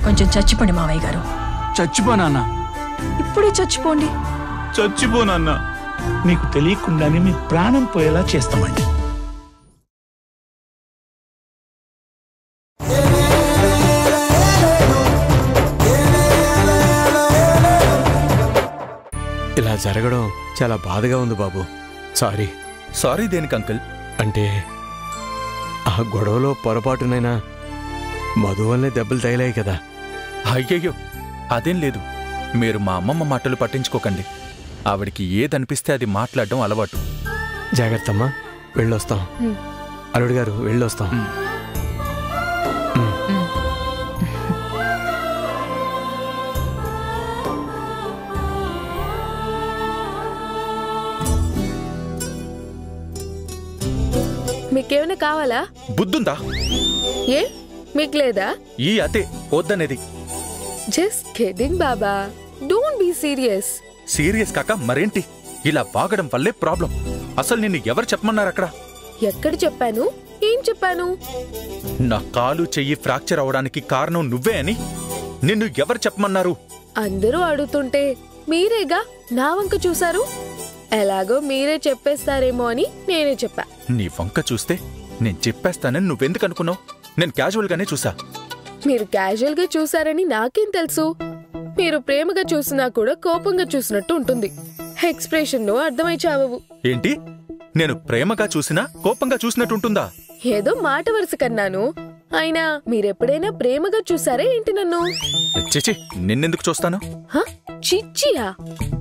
కొంచెం చచ్చిపోండి మావయ్య గారు. చచ్చిపోనా? ఇప్పుడే చచ్చిపోండి. చచ్చిపోనా? మీకు తెలియకుండానే మీ ప్రాణం పోయేలా చేస్తామండి. ఇలా జరగడం చాలా బాధగా ఉంది బాబు. సారీ. సారీ దేనికి అంకుల్? అంటే ఆ గొడవలో పొరపాటునైనా మధు వల్లే దెబ్బలు తగిలాయి కదా. అయ్యయ్యో, అదేం లేదు. మీరు మా అమ్మమ్మ మాటలు పట్టించుకోకండి. ఆవిడికి ఏదనిపిస్తే అది మాట్లాడడం అలవాటు. జాగ్రత్తమ్మా, వెళ్ళొస్తాం. అల్లుడు గారు వెళ్ళొస్తాం. మీకేమైనా కావాలా? బుద్ధుందా? ఏ మీకు లేదా? ఈ అతే వద్దనేది. జస్ట్ కిడింగ్ బాబా, డోంట్ బీ సీరియస్. సీరియస్ కాక మరేంటి? ఇలా వాగడం వల్లే ప్రాబ్లం. అసలు నిన్ను ఎవరు చెప్పమన్నారు అక్కడ? ఎక్కడ చెప్పాను? ఏం చెప్పాను? నా కాలు చెయ్యి ఫ్రాక్చర్ అవడానికి కారణం నువ్వే అని నిన్ను ఎవరు చెప్పమన్నారు? అందరూ అడుగుతుంటే మీరేగా నా వంక చూశారు. ఎలాగో మీరే చెప్పేస్తారేమో అని నేనే చెప్పా. నీ వంక చూస్తే నేను చెప్పేస్తానని నువ్వెందుకు అనుకున్నావు? నేను క్యాజువల్ గానే చూసా. మీరు క్యాజువల్ గా చూసారని నాకేం తెలుసు? మీరు ప్రేమగా చూసినా కూడా కోపంగా చూసినట్టు ఉంటుంది. ఎక్స్ప్రెషన్ లో అర్థమై చావవు. ఏంటి? నేను ప్రేమగా చూసినా కోపంగా చూసినట్టుంటుందా? ఏదో మాట వరుస కన్నాను. అయినా మీరెప్పుడైనా ప్రేమగా చూసారా ఏంటి నన్ను? చిచి, నిన్నెందుకు చూస్తాను? చిచ్చియా?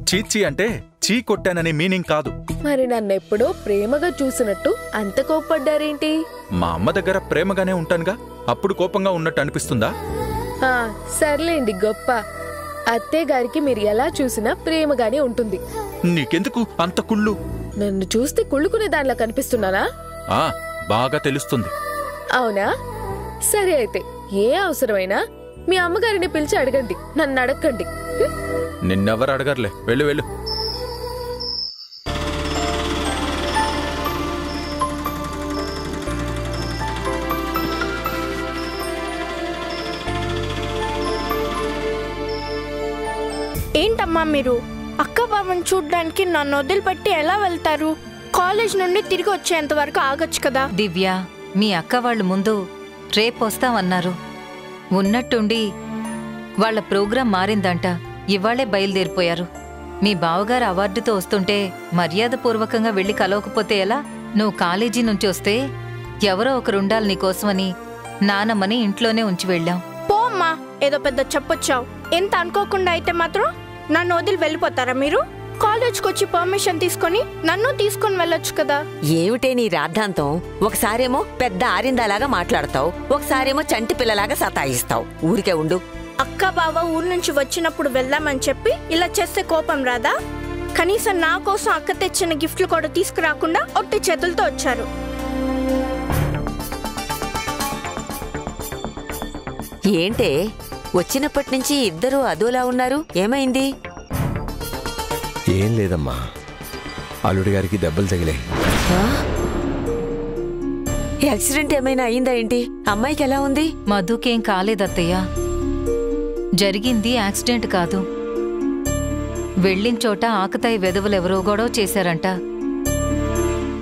చీచి అంటే చీ కొట్టాననే మీనింగ్ కాదు. మరి నన్నెప్పుడో ప్రేమగా చూసినట్టు అంత కోప్పడ్డారేంటి? మా అమ్మ దగ్గర ప్రేమగానే ఉంటానుగా, అప్పుడు కోపంగా ఉన్నట్టు అనిపిస్తుందా? సర్లేండి గొప్ప. అత్తయ్య గారికి మీరు ఎలా చూసినా ప్రేమగానే ఉంటుంది. నీకెందుకు అంత కుళ్ళు? నన్ను చూస్తే కుళ్ళుకునే దానిలా కనిపిస్తున్నానా? బాగా తెలుస్తుంది. అవునా? సరే అయితే ఏ అవసరమైనా మీ అమ్మగారిని పిలిచి అడగండి, నన్ను అడగండి. నిన్నెవరు అడగర్లే, వెళ్ళు వెళ్ళు. ఏంటమ్మా మీరు అక్క బావని చూడ్డానికి నన్ను వదిలిపెట్టి ఎలా వెళ్తారు? కాలేజ్ నుండి తిరిగి వచ్చేంత వరకు ఆగొచ్చు కదా. దివ్య, మీ అక్క వాళ్ళు ముందు రేపొస్తామన్నారు. ఉన్నట్టుండి వాళ్ల ప్రోగ్రాం మారిందంట. ఇవాళ్లే బయలుదేరిపోయారు. మీ బావగారు అవార్డుతో వస్తుంటే మర్యాదపూర్వకంగా వెళ్లి కలవకపోతే ఎలా? నువ్వు కాలేజీ నుంచి వస్తే ఎవరో ఒకరుండాలి నీకోసమని నానమ్మని ఇంట్లోనే ఉంచి వెళ్ళాం. పో అమ్మా, ఏదో పెద్ద చెప్పొచ్చావు. ఎంత అనుకోకుండా అయితే మాత్రం నన్ను వదిలి వెళ్ళిపోతారా మీరు? కాలేజ్కి వచ్చి పర్మిషన్ తీసుకొని నన్ను తీసుకొని వెళ్ళొచ్చు కదా. ఏమిటే నీ రాద్ధాంతం? ఒకసారేమో పెద్ద ఆరిందాలాగా మాట్లాడతావు, ఒకసారేమో చంటి పిల్లలాగా సతాయిస్తావు. ఊరికే ఉండు. అక్క బావ ఊరు నుంచి వచ్చినప్పుడు వెళ్దామని చెప్పి ఇలా చేస్తే కోపం రాదా? కనీసం నా కోసం అక్క తెచ్చిన గిఫ్ట్లు కూడా తీసుకురాకుండా ఒట్టి చేతులతో వచ్చారు. ఏంటే వచ్చినప్పటి నుంచి ఇద్దరూ అదోలా ఉన్నారు, ఏమైంది? ఏం లేదమ్మా, అల్లుడి గారికి దెబ్బలు తగిలాయి. యాక్సిడెంట్ ఏమైనా అయిందా ఏంటి? అమ్మాయికి ఎలా ఉంది? మధుకేం కాలేదత్తయ్య. జరిగింది యాక్సిడెంట్ కాదు. వెళ్ళిన చోట ఆకతాయి వెధవులెవరో గొడవ చేశారంట.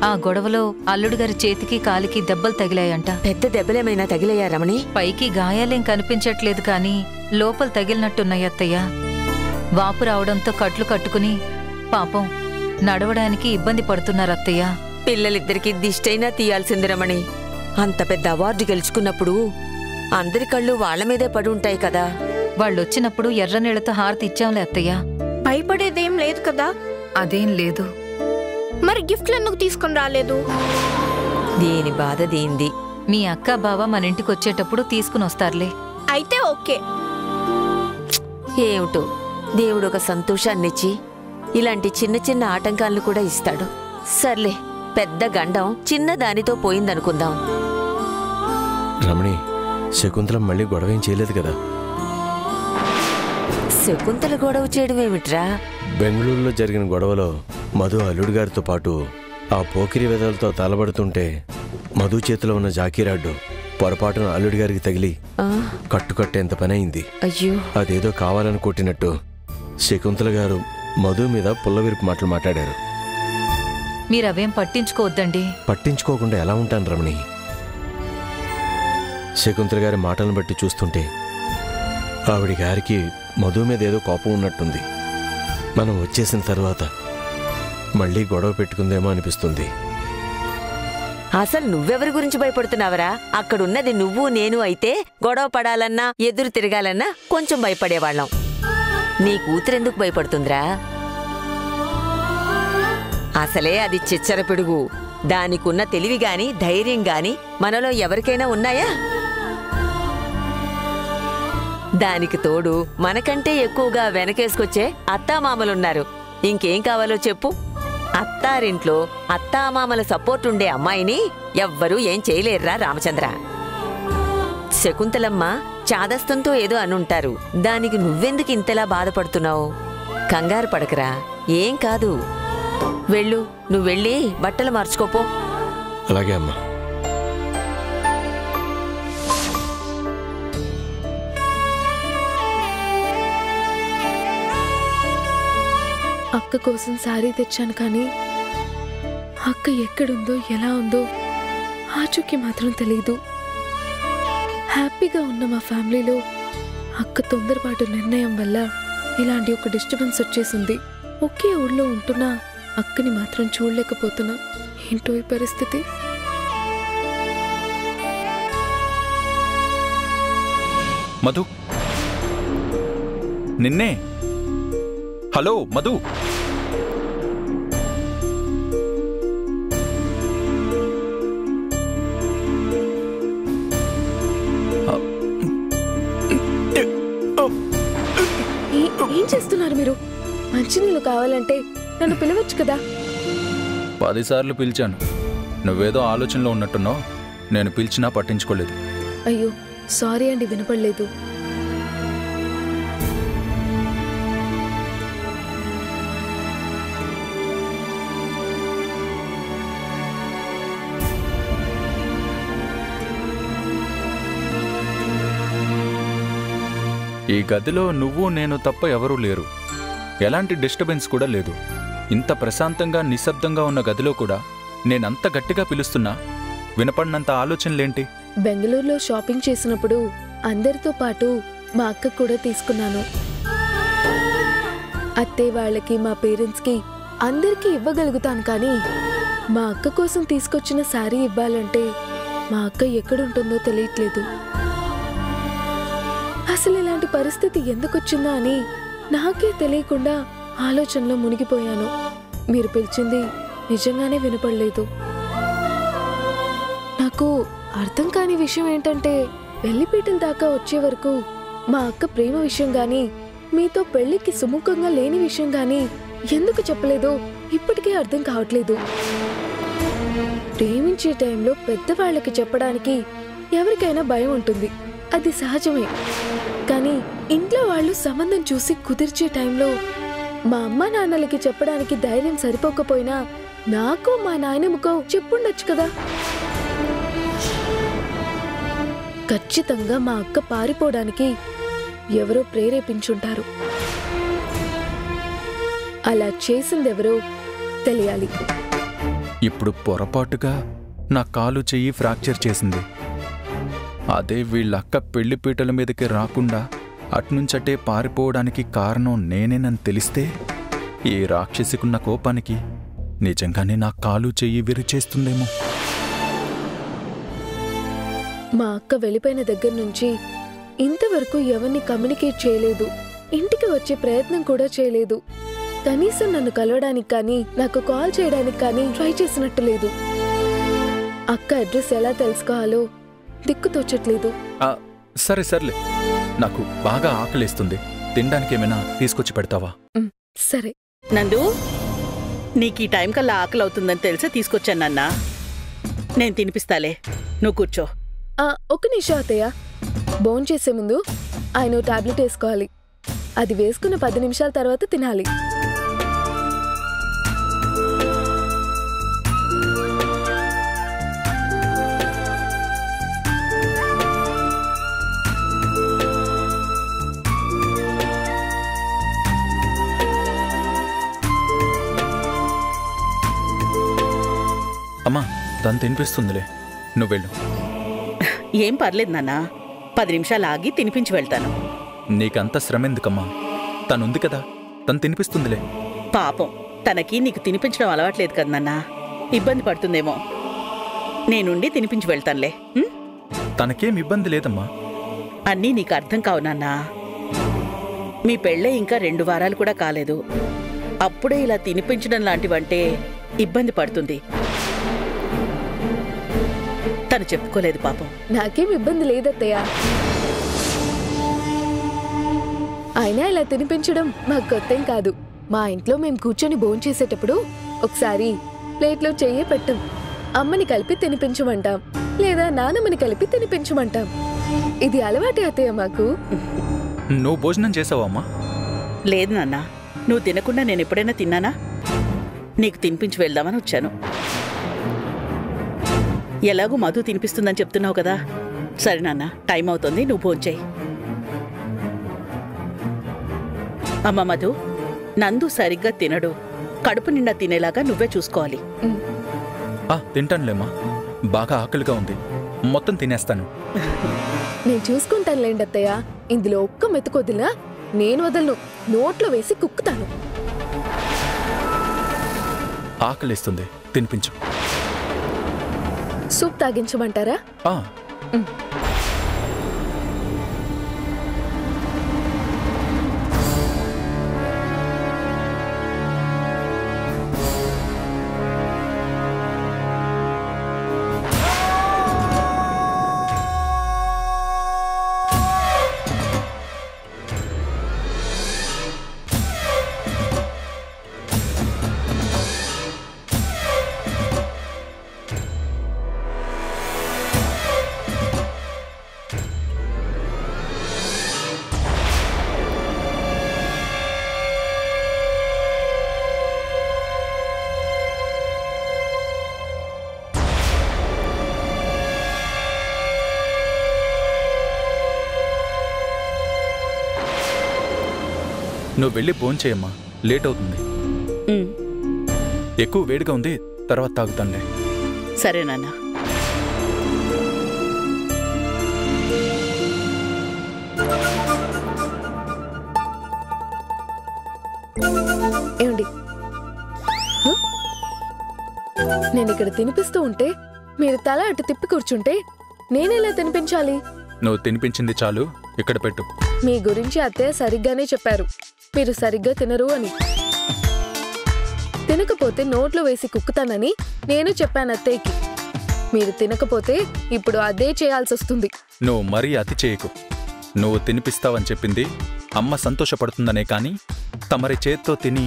ఆ గొడవలో అల్లుడు గారి చేతికి కాలికి దెబ్బలు తగిలాయంట. పెద్ద దెబ్బలేమైనా తగిలాయా రమణి? పైకి గాయాలేం కనిపించట్లేదు కాని లోపల తగిలినట్టున్నాయత్తయ్య. వాపు రావడంతో కట్లు కట్టుకుని పాపం నడవడానికి ఇబ్బంది పడుతున్నారత్తయ్య. పిల్లలిద్దరికీ దిష్టైనా తీయాల్సింది రమణి. అంత పెద్ద అవార్డు గెలుచుకున్నప్పుడు అందరి కళ్ళు వాళ్ల మీదే పడి ఉంటాయి కదా. వాళ్ళొచ్చినప్పుడు ఎర్ర నీళ్లతో హారతి ఇచ్చాంలే అత్తయ్య. భయపడేదేం లేదు కదా? అదేం లేదు. మరి గిఫ్ట్లు ఎందుకు తీసుకుని రాలేదు? దీని బాధ దీంది. మీ అక్క బావ మన ఇంటికొచ్చేటప్పుడు తీసుకుని వస్తారులే. అయితే ఓకే. ఏమిటో దేవుడు ఒక సంతోషాన్నిచ్చి ఇలాంటి చిన్న చిన్న ఆటంకాలను కూడా ఇస్తాడు. సర్లే, పెద్ద గండం చిన్న దానితో పోయిందనుకుందాం. రమణి, శకుంతలం మళ్ళీ గొడవేం చేయలేదు కదా? శకుంతల గొడవ చేయడమేమిట్రా? బెంగళూరులో జరిగిన గొడవలో మధు అల్లుడు గారితో పాటు ఆ పోకిరి వెదలతో తలబడుతుంటే మధు చేతిలో ఉన్న జాకీరాడ్డు పొరపాటున అల్లుడి గారికి తగిలి ఆ, కట్టుకట్టేంత పని అయింది. అయ్యో అదేదో కావాలని కొట్టినట్టు శకుంతల గారు మధు మీద పుల్లవిరుపు మాటలు మాట్లాడారు. మీరవేం పట్టించుకోవద్దండి. పట్టించుకోకుండా ఎలా ఉంటాను రమణి? శకుంతల గారి మాటలను బట్టి చూస్తుంటే ఆవిడ గారికి మధు మీద ఏదో కోపం ఉన్నట్టుంది. మనం వచ్చేసిన తర్వాత మళ్ళీ గొడవ పెట్టుకుందేమో అనిపిస్తుంది. అసలు నువ్వెవరి గురించి భయపడుతున్నావరా? అక్కడున్నది నువ్వు నేను అయితే గొడవ పడాలన్నా ఎదురు తిరగాలన్నా కొంచెం భయపడేవాళ్ళం. నీ కూతురెందుకు భయపడుతుందిరా? అసలే అది చిచ్చర పిడుగు. దానికున్న తెలివి గాని ధైర్యం గాని మనలో ఎవరికైనా ఉన్నాయా? దానికి తోడు మనకంటే ఎక్కువగా వెనకేసుకొచ్చే అత్తామామలున్నారు. ఇంకేం కావాలో చెప్పు. అత్తారింట్లో అత్తామామల సపోర్ట్ ఉండే అమ్మాయిని ఎవ్వరూ ఏం చేయలేర్రా రామచంద్ర. శకుంతలమ్మ చాదస్తంతో ఏదో అనుంటారు. దానికి నువ్వెందుకు ఇంతలా బాధపడుతున్నావు? కంగారు పడకరా, ఏం కాదు. వెళ్ళు, నువ్వెళ్ళి బట్టలు మార్చుకోపో. అలాగే అమ్మా. అక్క కోసం శారీ తెచ్చాను, కానీ అక్క ఎక్కడుందో ఎలా ఉందో ఆచూకీ మాత్రం తెలీదు. హ్యాపీగా ఉన్న మా ఫ్యామిలీలో అక్క తొందరపాటు నిర్ణయం వల్ల ఇలాంటి ఒక డిస్టర్బెన్స్ వచ్చేసింది. ఒకే ఊళ్ళో ఉంటున్నా అక్కని మాత్రం చూడలేకపోతున్నా. ఏంటో ఈ పరిస్థితి. మధు, నిన్నే. హలో మధు. ఏం చేస్తున్నారు మీరు? మంచినీళ్ళు కావాలంటే నన్ను పిలవచ్చు కదా. 10 సార్లు పిలిచాను. నువ్వేదో ఆలోచనలో ఉన్నట్టున్నావు. నేను పిలిచినా పట్టించుకోలేదు. అయ్యో సారీ అండి, వినపడలేదు. ఈ గదిలో నువ్వు నేను తప్ప ఎవరూ లేరు. ఎలాంటి డిస్టర్బెన్స్ కూడా లేదు. ఇంత ప్రశాంతంగా నిశ్శబ్దంగా ఉన్న గదిలో కూడా నేనంత గట్టిగా పిలుస్తున్నా వినపడినంత ఆలోచనలేంటి? బెంగళూరులో షాపింగ్ చేసినప్పుడు అందరితో పాటు మా అక్క కూడా తీసుకున్నాను. అత్తే వాళ్ళకి, మా పేరెంట్స్కి అందరికీ ఇవ్వగలుగుతాను, కానీ మా అక్క కోసం తీసుకొచ్చిన శారీ ఇవ్వాలంటే మా అక్క ఎక్కడుంటుందో తెలియట్లేదు. అసలు ఇలాంటి పరిస్థితి ఎందుకొచ్చిందా అని నాకే తెలియకుండా ఆలోచనలో మునిగిపోయాను. మీరు పిలిచింది నిజంగానే వినపడలేదు. నాకు అర్థం కాని విషయం ఏంటంటే, పెళ్లిపీటల దాకా వచ్చే వరకు మా అక్క ప్రేమ విషయం గాని, మీతో పెళ్లికి సుముఖంగా లేని విషయం గాని ఎందుకు చెప్పలేదో ఇప్పటికే అర్థం కావట్లేదు. ప్రేమించే టైంలో పెద్దవాళ్ళకి చెప్పడానికి ఎవరికైనా భయం ఉంటుంది, అది సహజమే. కానీ ఇంట్లో వాళ్ళు సంబంధం చూసి కుదిర్చే టైంలో మా అమ్మ నాన్నలకి చెప్పడానికి ధైర్యం సరిపోకపోయినా నాకు మా నాయనమ్మకో చెప్పుండొచ్చు కదా. ఖచ్చితంగా మా అక్క పారిపోవడానికి ఎవరో ప్రేరేపించుంటారు. అలా చేసిందెవరో తెలియాలి. ఇప్పుడు పొరపాటుగా నా కాలు చెయ్యి ఫ్రాక్చర్ చేసింది. అదే వీళ్ళక్క పెళ్లిపీటల మీదకి రాకుండా అట్నుంచటే పారిపోవడానికి కారణం నేనేనని తెలిస్తే ఈ రాక్షసికున్న కోపానికి నిజంగానే నా కాలు చెయ్యి విరిచేస్తుందేమో. మా అక్క వెళ్ళిపోయిన దగ్గర నుంచి ఇంతవరకు ఎవరిని కమ్యూనికేట్ చేయలేదు. ఇంటికి వచ్చే ప్రయత్నం కూడా చేయలేదు. కనీసం నన్ను కలవడానికి కానీ, నాకు కాల్ చేయడానికి కానీ ట్రై చేసినట్టు లేదు. అక్క అడ్రస్ ఎలా తెలుసుకోవాలో దిక్కు తోచట్లేదు. సరే సర్లే, నాకు బాగా ఆకలేస్తుంది. తినడానికి ఏమైనా తీసుకొచ్చి పెడతావా? సరే. నందు, నీకు ఈ టైం కల్లా ఆకలి అవుతుందని తెలిసే తీసుకొచ్చానన్నా. నేను తినిపిస్తాలే, నువ్వు కూర్చో. ఒక్క నిమిషం అత్తయ్య. భోంచేసే ముందు ఆయన టాబ్లెట్ వేసుకోవాలి. అది వేసుకున్న 10 నిమిషాల తర్వాత తినాలి. తను తినిపిస్తుందిలే, నువ్వు వెళ్ళు. ఏం పర్లేదు నాన్న, 10 నిమిషాలు ఆగి తినిపించి వెళ్తాను. నీకంత శ్రమ ఎందుకమ్మా? తనుంది కదా, తను తినిపిస్తుందిలే. పాపం, తనకి నీకు తినిపించడం అలవాట్లేదు కదా నాన్న, ఇబ్బంది పడుతుందేమో. నేనుండి తినిపించి వెళ్తానులే. తనకేం ఇబ్బంది లేదమ్మా. అన్నీ నీకు అర్థం కావు నాన్నా. మీ పెళ్ళే ఇంకా 2 వారాలు కూడా కాలేదు, అప్పుడే ఇలా తినిపించడం లాంటివంటే ఇబ్బంది పడుతుంది. తను చెప్పుకోలేదు పాపం. నాకేం ఇబ్బంది లేదత్తయ్య. అయినా ఇలా తినిపించడం మాకు కొత్తేం కాదు. మా ఇంట్లో మేము కూర్చొని భోంచేసేటప్పుడు ఒకసారి ప్లేట్లో చెయ్యి పెట్టం, అమ్మని కలిపి తినిపించమంటాం, లేదా నానమ్మని కలిపి తినిపించమంటాం. ఇది అలవాటే అత్తయ్య మాకు. నువ్వు భోజనం చేసావమ్మా? లేదు నాన్న, నువ్వు తినకుండా నేను ఎప్పుడైనా తిన్నానా? నీకు తినిపించి వెళ్దామని వచ్చాను. ఎలాగూ మధు తినిపిస్తుందని చెప్తున్నావు కదా. సరే నాన్న, టైం అవుతుంది, నువ్వు భోంచేయి. అమ్మ మధు, నందు సరిగ్గా తినడు, కడుపు నిండా తినేలాగా నువ్వే చూసుకోవాలి. తింటానులేమ్మా, బాగా ఆకలిగా ఉంది, మొత్తం తినేస్తాను. నేను చూసుకుంటానులేండి అత్తయ్య. ఇందులో ఒక్క మెతుకొదిలా నేను వదలను, నోట్లో వేసి కుక్కుతాను. ఆకలిస్తుంది, తినిపించు. సూప్ తాగించమంటారా? నువ్వు వెళ్ళి భోంచేయమ్మా, లేట్ అవుతుంది. ఎక్కువ వేడిగా ఉంది, తర్వాత తాగుతానులే. సరే నాన్న. ఏమండి, నేను ఇక్కడ తినిపిస్తూ ఉంటే మీరు తల అటు తిప్పి కూర్చుంటే నేనెలా తినిపించాలి? నువ్వు తినిపించింది చాలు, ఇక్కడ పెట్టు. మీ గురించి అత్తయ్య సరిగ్గానే చెప్పారు, మీరు సరిగ్గా తినరు అని. తినకపోతే నోట్లో వేసి కుక్కుతానని నేను చెప్పాను అత్తయ్యకి. మీరు తినకపోతే ఇప్పుడు అదే చేయాల్సి వస్తుంది. నువ్వు మరీ అతి చేయకు. నువ్వు తినిపిస్తావని చెప్పింది అమ్మ సంతోషపడుతుందనే కాని తమరి చేత్తో తిని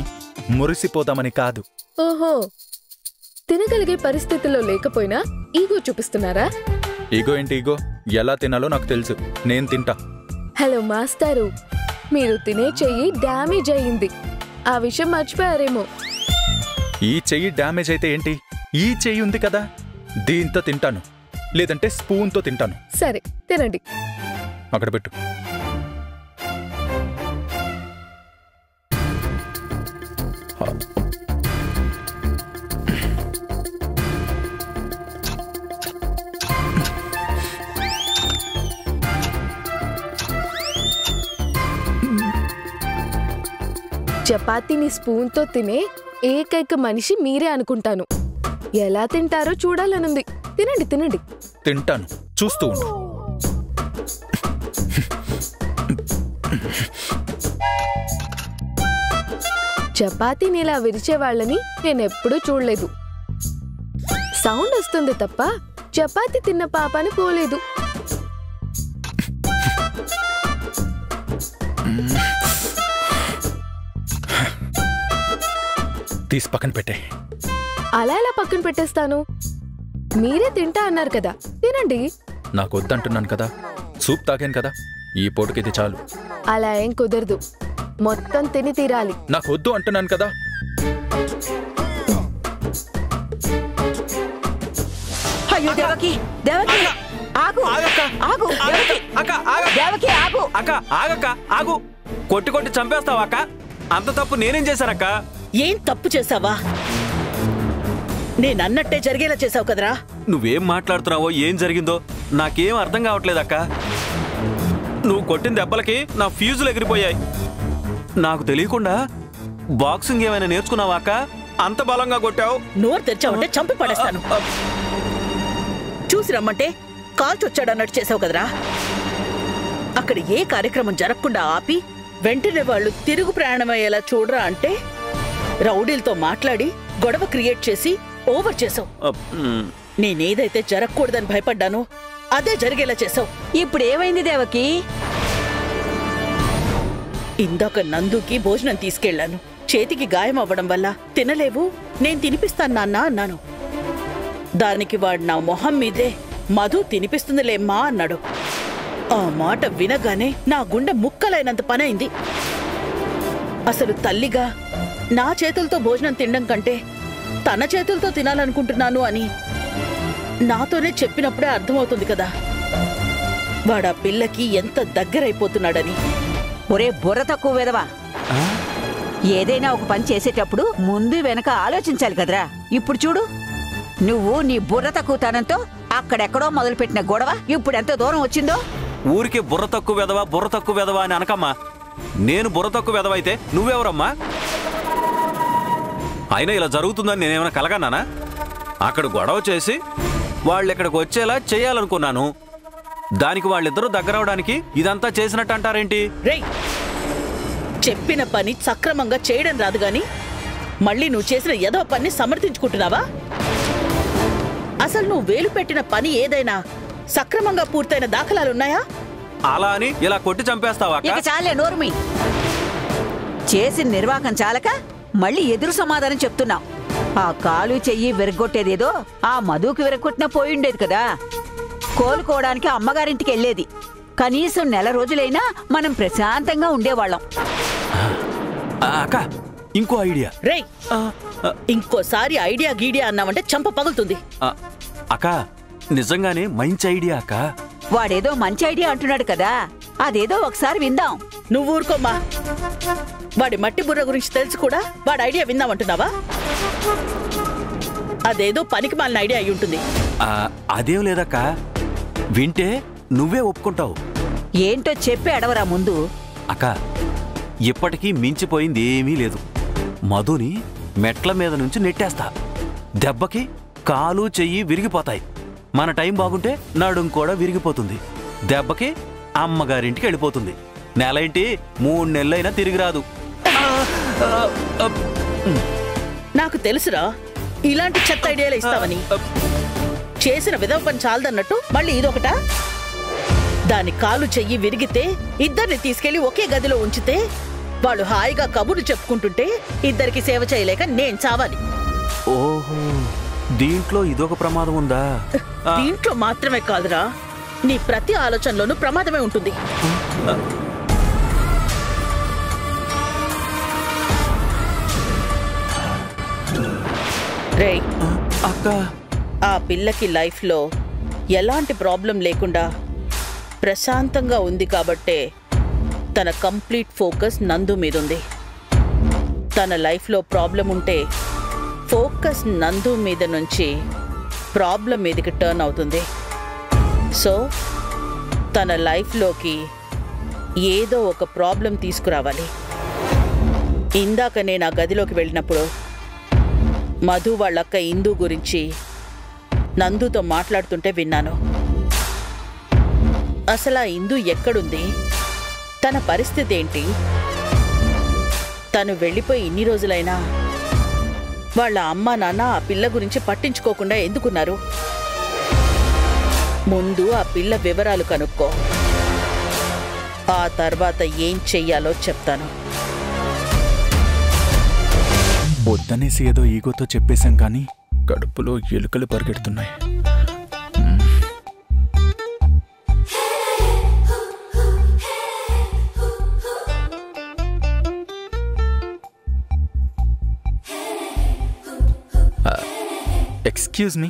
మురిసిపోదామని కాదు. ఓహో, తినగలిగే పరిస్థితుల్లో లేకపోయినా ఈగో చూపిస్తున్నారా? ఈగో ఏంటి ఈగో? ఎలా తినాలో నాకు తెలుసు, నేను తింటా. హలో మాస్టారు, మీరు తినే చెయ్యి డ్యామేజ్ అయ్యింది, ఆ విషయం మర్చిపోయారేమో. ఈ చెయ్యి డ్యామేజ్ అయితే ఏంటి, ఈ చెయ్యి ఉంది కదా, దీంతో తింటాను, లేదంటే స్పూన్తో తింటాను. సరే తినండి. అక్కడ పెట్టు. చపాతీని స్పూన్తో తినే ఏకైక మనిషి మీరే అనుకుంటాను. ఎలా తింటారో చూడాలనుంది. తినండి తినండి. తింటాను, చూస్తూ ఉండు. చపాతీని ఇలా విరిచేవాళ్ళని నేనెప్పుడూ చూడలేదు. సౌండ్ వస్తుంది తప్ప చపాతీ తిన్న పాపాని పోలేదు. తీసి పక్కన పెట్టే. అలా ఎలా పక్కన పెట్టేస్తాను? మీరే తింటా అన్నారు కదా, తినండి. నాకు వద్దంటున్నాను కదా, సూప్ తాగాను కదా, ఈ పూటకి ఇది చాలు. అలా ఏం కుదరదు, మొత్తం తిని తీరాలి. నాకు వద్దు అంటున్నాను కదా. అయ్యో దేవకి, దేవకి ఆగు, ఆగు, దేవకి ఆగు. అక్క ఆగక్క, ఆగు. కొట్టి కొట్టి చంపేస్తావా అక్క? అంత తప్పు నేనేం చేశానక్క? ఏం తప్పు చేసావా? నేనన్నట్టే జరిగేలా చేసావు కదరా. నువ్వేం మాట్లాడుతున్నావో ఏం జరిగిందో నాకేం అర్థం కావట్లేదక్క. నువ్వు కొట్టిన దెబ్బలకి నా ఫ్యూజులు ఎగిరిపోయాయి. నాకు తెలియకుండా బాక్సింగ్ ఏమైనా నేర్చుకున్నావా అక్క? అంత బలంగా కొట్టావు. నోరు తెరిచావంటే చంపి పడేస్తాను. చూసి రమ్మంటే కాల్చొచ్చాడన్నట్టు చేసావు కదరా. అక్కడ ఏ కార్యక్రమం జరగకుండా ఆపి వెంటనే వాళ్ళు తిరుగు ప్రయాణమయ్యేలా చూడరా అంటే రౌడీలతో మాట్లాడి గొడవ క్రియేట్ చేసి ఓవర్ చేసావు. నేనేదైతే జరగకూడదని భయపడ్డానో అదే జరిగేలా చేసావు. ఇప్పుడు ఏమైంది దేవకి? ఇందాక నందుకి భోజనం తీసుకెళ్లాను. చేతికి గాయం అవ్వడం వల్ల తినలేవు, నేను తినిపిస్తాను నాన్న అన్నాను. దానికి వాడు నా మొహం మీదే మధు తినిపిస్తుందిలేమ్మా అన్నాడు. ఆ మాట వినగానే నా గుండె ముక్కలైనంత పనైంది. అసలు తల్లిగా నా చేతులతో భోజనం తినడం కంటే తన చేతులతో తినాలనుకుంటున్నాను అని నాతోనే చెప్పినప్పుడే అర్థమవుతుంది కదా వాడా పిల్లకి ఎంత దగ్గరైపోతున్నాడని. ఒరే బుర్ర తక్కువ వెదవా, ఏదైనా ఒక పని చేసేటప్పుడు ముందు వెనక ఆలోచించాలి కదరా. ఇప్పుడు చూడు, నువ్వు నీ బుర్ర తక్కువతనంతో అక్కడెక్కడో మొదలుపెట్టిన గొడవ ఇప్పుడు ఎంత దూరం వచ్చిందో. ఊరికే బుర్ర తక్కువ వెదవా అని అనకమ్మా. నేను బుర్ర తక్కువ వెదవ అయితే నువ్వెవరమ్మా? అయినా ఇలా జరుగుతుందని నేనేమైనా కలగన్నానా? అక్కడ గొడవ చేసి వాళ్ళు ఇక్కడికి వచ్చేలా చేయాలనుకున్నాను. దానికి వాళ్ళిద్దరూ దగ్గరవడానికి ఇదంతా చేసినట్టు అంటారేంటి? రేయ్, చెప్పిన పని సక్రమంగా చేయడం రాదు గాని మళ్ళీ నువ్వు చేసిన ఏదో పని సమర్థించుకుంటున్నావా? అసలు నువ్వు వేలు పెట్టిన పని ఏదైనా సక్రమంగా పూర్తయిన దాఖలాలున్నాయా? అలా అని ఇలా కొట్టి చంపేస్తావా? ఇక చాలే నోర్మి. చేసిన నిర్వాహకం చాలక మళ్ళీ ఎదురు సమాధానం చెప్తున్నావు. ఆ కాలు చెయ్యి విరగొట్టేదేదో ఆ మధుకి విరగొట్టినా పోయిండేది కదా. కోలుకోవడానికి అమ్మగారింటికి వెళ్ళేది. కనీసం నెల రోజులైనా మనం ప్రశాంతంగా ఉండేవాళ్ళం. అక్క, ఇంకో ఐడియా. రేయ్, ఇంకోసారి ఐడియా గీడియా అన్నావంటే చంప పగులుతుంది. అక్క, నిజంగానే మంచి ఐడియా అక్క. వాడేదో మంచి ఐడియా అంటున్నాడు కదా, అదేదో ఒకసారి విందాం. నువ్వు ఊరుకోమ్మా. వాడి మట్టి బుర్ర గురించి తెలుసు కూడా వాడి ఐడియా విందామంటున్నావా? అదేదో పనికి మాలిన ఐడియా అయి ఉంటుంది. అదేం లేదక్క, వింటే నువ్వే ఒప్పుకుంటావు. ఏంటో చెప్పి అడవరా ముందు. అక్క, ఇప్పటికీ మించిపోయింది ఏమీ లేదు. మధుని మెట్ల మీద నుంచి నెట్టేస్తా. దెబ్బకి కాలు చెయ్యి విరిగిపోతాయి. మన టైం బాగుంటే నడుం కూడా విరిగిపోతుంది. దెబ్బకి అమ్మగారింటికి వెళ్ళిపోతుంది. నెల ఏంటి 3 నెలలైనా తిరిగి రాదు. నాకు తెలుసురా ఇలాంటి చెత్త ఐడియాలు ఇస్తావని. చేసిన విధవ పని చాలదన్నట్టు మళ్ళీ ఇదొకటా? దాని కాలు చెయ్యి విరిగితే ఇద్దరిని తీసుకెళ్లి ఒకే గదిలో ఉంచితే వాళ్ళు హాయిగా కబుర్లు చెప్పుకుంటుంటే ఇద్దరికి సేవ చేయలేక నేను చావాలి. ఓహో, దీంట్లో ఇదొక ప్రమాదం ఉందా? దీంట్లో మాత్రమే కాదురా, నీ ప్రతి ఆలోచనలోనూ ప్రమాదమే ఉంటుంది. రేయ్ అక్క, ఆ పిల్లకి లైఫ్లో ఎలాంటి ప్రాబ్లం లేకుండా ప్రశాంతంగా ఉంది కాబట్టే తన కంప్లీట్ ఫోకస్ నందు మీద ఉంది. తన లైఫ్లో ప్రాబ్లం ఉంటే ఫోకస్ నందు మీద నుంచి ప్రాబ్లం మీదకి టర్న్ అవుతుంది. సో తన లైఫ్లోకి ఏదో ఒక ప్రాబ్లం తీసుకురావాలి. ఇందాక నేను ఆ గదిలోకి వెళ్ళినప్పుడు మధు వాళ్ళక్క ఇందు గురించి నందుతో మాట్లాడుతుంటే విన్నాను. అసలు ఆ ఇందు ఎక్కడుంది? తన పరిస్థితి ఏంటి? తను వెళ్ళిపోయి ఇన్ని రోజులైనా వాళ్ళ అమ్మా నాన్న ఆ పిల్ల గురించి పట్టించుకోకుండా ఎందుకున్నారు? ముందు ఆ పిల్ల వివరాలు కనుక్కో. ఆ తర్వాత ఏం చెయ్యాలో చెప్తాను. వద్దనేసి ఏదో ఈగోతో చెప్పేశాం కానీ కడుపులో ఎలుకలు పరిగెడుతున్నాయి. Excuse me.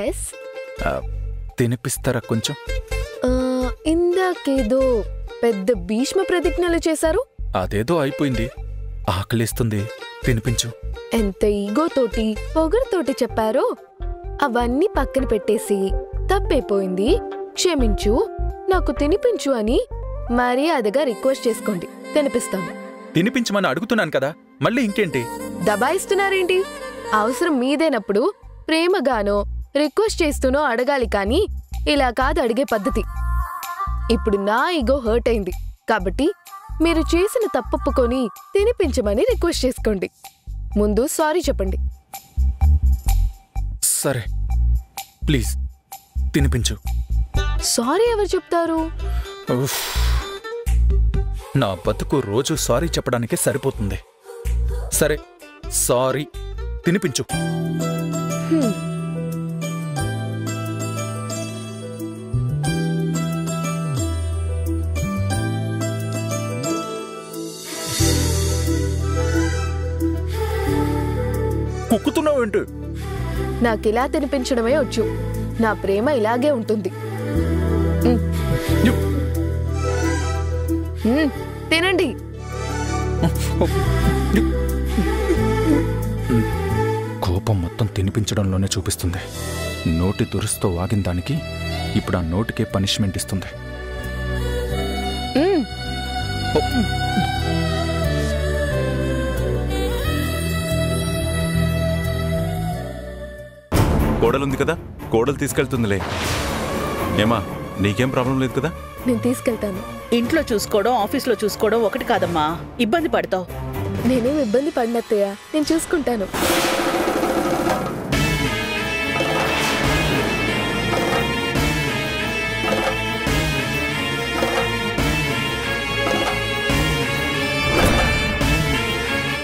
ఎస్, తినిపిస్తారా కొంచెం? ఇందాకేదో పెద్ద భీష్మ ప్రతిజ్ఞలు చేశారు. అదేదో అయిపోయింది. ఆకలిస్తుంది, తినిపించు. ఎంత ఈగోతోటి పొగరుతోటి చెప్పారో అవన్నీ పక్కన పెట్టేసి తప్పైపోయింది, క్షమించు, నాకు తినిపించు అని మర్యాదగా రిక్వెస్ట్ చేసుకోండి, తినిపిస్తాను. తినిపించమని అడుగుతున్నాను కదా, మళ్ళీ ఇంకేంటి? దబాయిస్తున్నారేంటి? అవసరం మీదేనప్పుడు ప్రేమగానో రిక్వెస్ట్ చేస్తూనో అడగాలి కానీ ఇలా కాదు అడిగే పద్ధతి. ఇప్పుడు నా ఈగో హర్ట్ అయింది కాబట్టి మీరు చేసిన తప్పొప్పుకొని తినిపించమని రిక్వెస్ట్ చేసుకోండి. ముందు సారీ చెప్పండి. సరే, ప్లీజ్ తినిపించు. సారీ ఎవరు చెప్తారు? ఉఫ్, నా బతుకు రోజు సారీ చెప్పడానికే సరిపోతుంది. సరే, సారీ, తినిపించు. కుక్కుతున్నావేంటి? నాకిలా తినిపించడమే వచ్చు. నా ప్రేమ ఇలాగే ఉంటుంది. తినండి. కోపం మొత్తం తినిపించడంలోనే చూపిస్తుంది. నోటి దురుస్తో వాగిన దానికి ఇప్పుడు ఆ నోటికే పనిష్మెంట్ ఇస్తుంది. కోడలుంది కదా, కోడలు తీసుకెళ్తుందిలే. ఏమా, నీకేం ప్రాబ్లం లేదు కదా? నేను తీసుకెళ్తాను. ఇంట్లో చూసుకోవడం ఆఫీస్లో చూసుకోవడం ఒకటి కాదమ్మా, ఇబ్బంది పడతావు. నేనేం ఇబ్బంది పడినత్తయ్య, నేను చూసుకుంటాను.